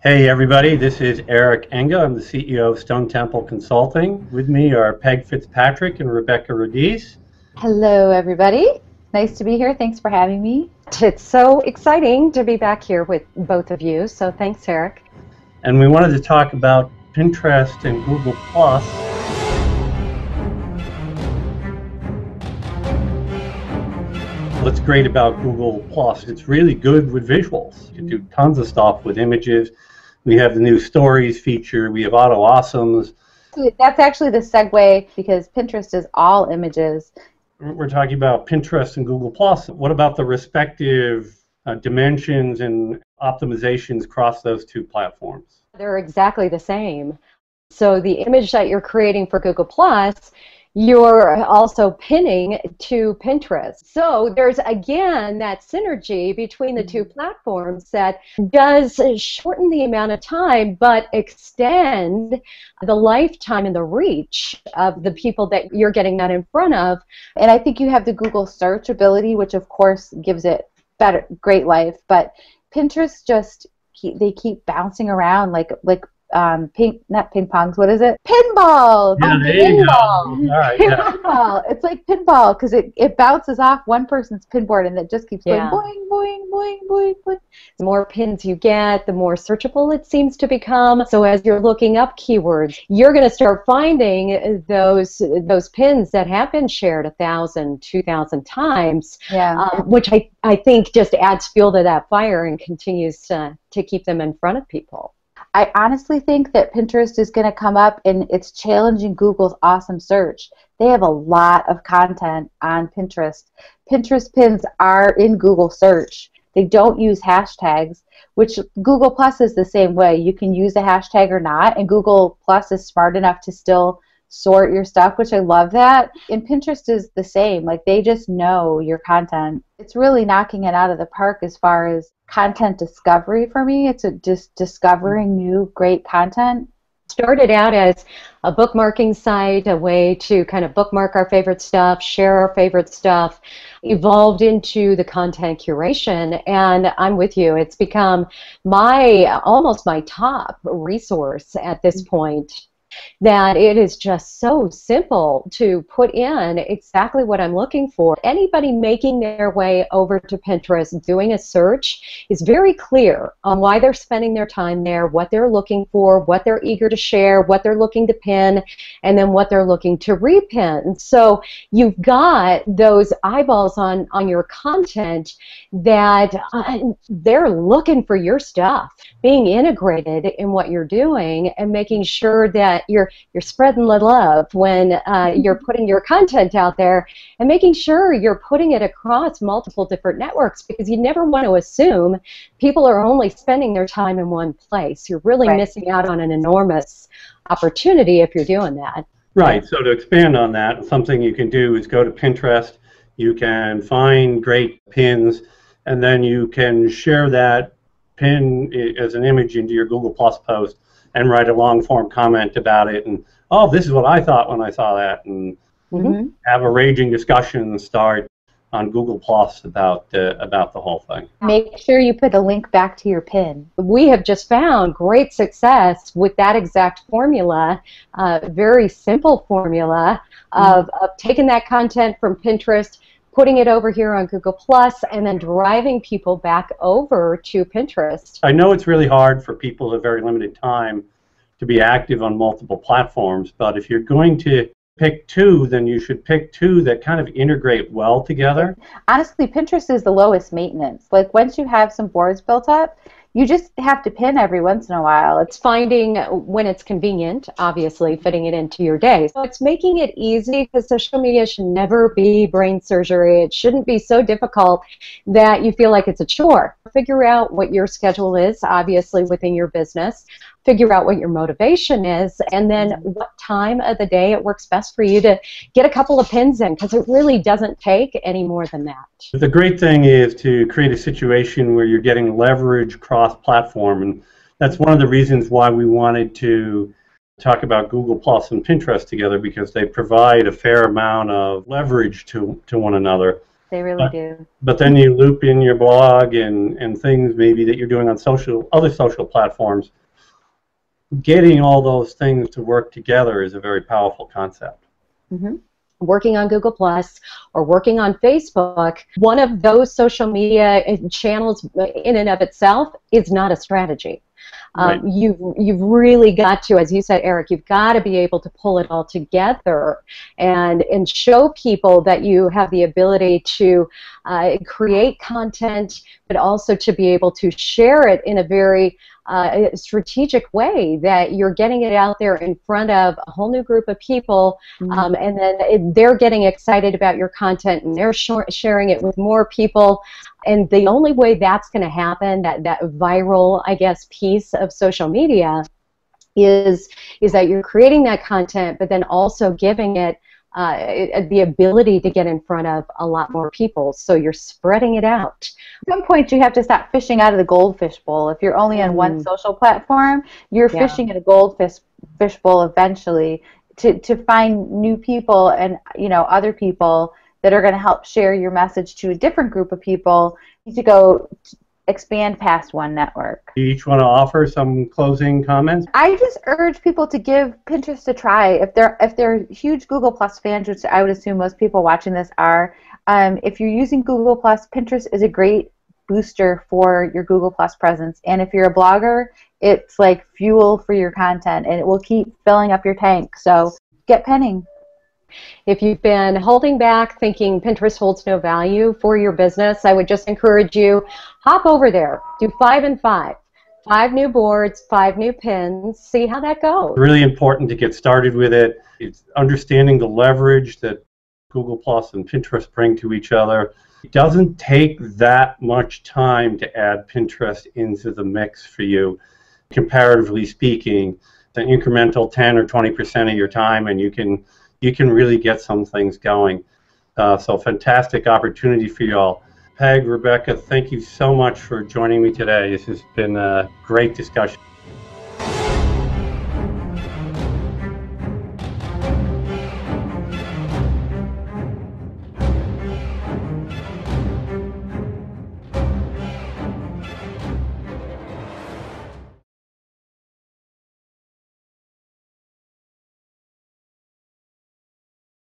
Hey everybody, this is Eric Enge. I'm the CEO of Stone Temple Consulting. With me are Peg Fitzpatrick and Rebecca Radice. Hello everybody. Nice to be here. Thanks for having me. It's so exciting to be back here with both of you, so thanks, Eric. And we wanted to talk about Pinterest and Google+. What's great about Google+, it's really good with visuals. You can do tons of stuff with images. We have the new stories feature. We have auto awesomes. That's actually the segue because Pinterest is all images. We're talking about Pinterest and Google+. What about the respective dimensions and optimizations across those two platforms? They're exactly the same. So the image that you're creating for Google+, you're also pinning to Pinterest. So there's, again, that synergy between the two platforms that does shorten the amount of time but extend the lifetime and the reach of the people that you're getting that in front of. And I think you have the Google search ability, which of course gives it great life, but Pinterest just they keep bouncing around like not ping pongs, what is it? Pinball! Yeah, there you go. All right, pinball. It's like pinball because it bounces off one person's pinboard and it just keeps going boing, boing, boing, boing, boing. The more pins you get, the more searchable it seems to become. So as you're looking up keywords, you're going to start finding those pins that have been shared 1,000, 2,000 times, which I think just adds fuel to that fire and continues to keep them in front of people. I honestly think that Pinterest is going to come up and it's challenging Google's awesome search. They have a lot of content on Pinterest. Pinterest pins are in Google search. They don't use hashtags, which Google Plus is the same way. You can use a hashtag or not, and Google Plus is smart enough to still sort your stuff, which I love that. And Pinterest is the same. Like, they just know your content. It's really knocking it out of the park as far as content discovery for me. It's just discovering new great content. Started out as a bookmarking site, a way to kind of bookmark our favorite stuff, share our favorite stuff, evolved into the content curation, and I'm with you. It's become almost my top resource at this point. That it is just so simple to put in exactly what I'm looking for. Anybody making their way over to Pinterest doing a search is very clear on why they're spending their time there, what they're looking for, what they're eager to share, what they're looking to pin, and then what they're looking to repin. So you've got those eyeballs on your content that they're looking for your stuff, being integrated in what you're doing and making sure that you're spreading the love when you're putting your content out there, and making sure you're putting it across multiple different networks, because you never want to assume people are only spending their time in one place. You're really missing out on an enormous opportunity if you're doing that. Right. So to expand on that, something you can do is go to Pinterest. You can find great pins, and then you can share that pin as an image into your Google Plus post and write a long-form comment about it, and, oh, this is what I thought when I saw that, and have a raging discussion start on Google Plus about the whole thing. Make sure you put a link back to your pin. We have just found great success with that exact formula, very simple formula of taking that content from Pinterest, putting it over here on Google Plus, and then driving people back over to Pinterest. I know it's really hard for people with very limited time to be active on multiple platforms, but if you're going to pick two, then you should pick two that kind of integrate well together. Honestly, Pinterest is the lowest maintenance. Like, once you have some boards built up, you just have to pin every once in a while. It's finding when it's convenient, obviously, fitting it into your day. So it's making it easy, because social media should never be brain surgery. It shouldn't be so difficult that you feel like it's a chore. Figure out what your schedule is, obviously, within your business. Figure out what your motivation is, and then what time of the day it works best for you to get a couple of pins in, because it really doesn't take any more than that. The great thing is to create a situation where you're getting leverage cross-platform, and that's one of the reasons why we wanted to talk about Google Plus and Pinterest together, because they provide a fair amount of leverage to one another. They really do. But then you loop in your blog and things maybe that you're doing on other social platforms. Getting all those things to work together is a very powerful concept. Mm-hmm. Working on Google Plus or working on Facebook, one of those social media channels in and of itself is not a strategy. Right. You've really got to, as you said, Eric, you've got to be able to pull it all together and show people that you have the ability to create content, but also to be able to share it in a very strategic way, that you're getting it out there in front of a whole new group of people, and then they're getting excited about your content and they're sharing it with more people. And the only way that's going to happen, that viral, I guess, piece of social media, is that you're creating that content, but then also giving it the ability to get in front of a lot more people. So you're spreading it out. At some point, you have to stop fishing out of the goldfish bowl. If you're only on one social platform, you're fishing in a goldfish bowl eventually to find new people and other people that are going to help share your message to a different group of people. You need to go expand past one network. Do you each want to offer some closing comments? I just urge people to give Pinterest a try. If they're huge Google Plus fans, which I would assume most people watching this are, if you're using Google Plus, Pinterest is a great booster for your Google Plus presence. And if you're a blogger, it's like fuel for your content, and it will keep filling up your tank. So get penning. If you've been holding back, thinking Pinterest holds no value for your business, I would just encourage you, hop over there, do 5 and 5. 5 new boards, 5 new pins, see how that goes. It's really important to get started with it. It's understanding the leverage that Google Plus and Pinterest bring to each other. It doesn't take that much time to add Pinterest into the mix for you, comparatively speaking. It's an incremental 10 or 20% of your time, and you can really get some things going. So fantastic opportunity for y'all. Peg, Rebecca, thank you so much for joining me today. This has been a great discussion.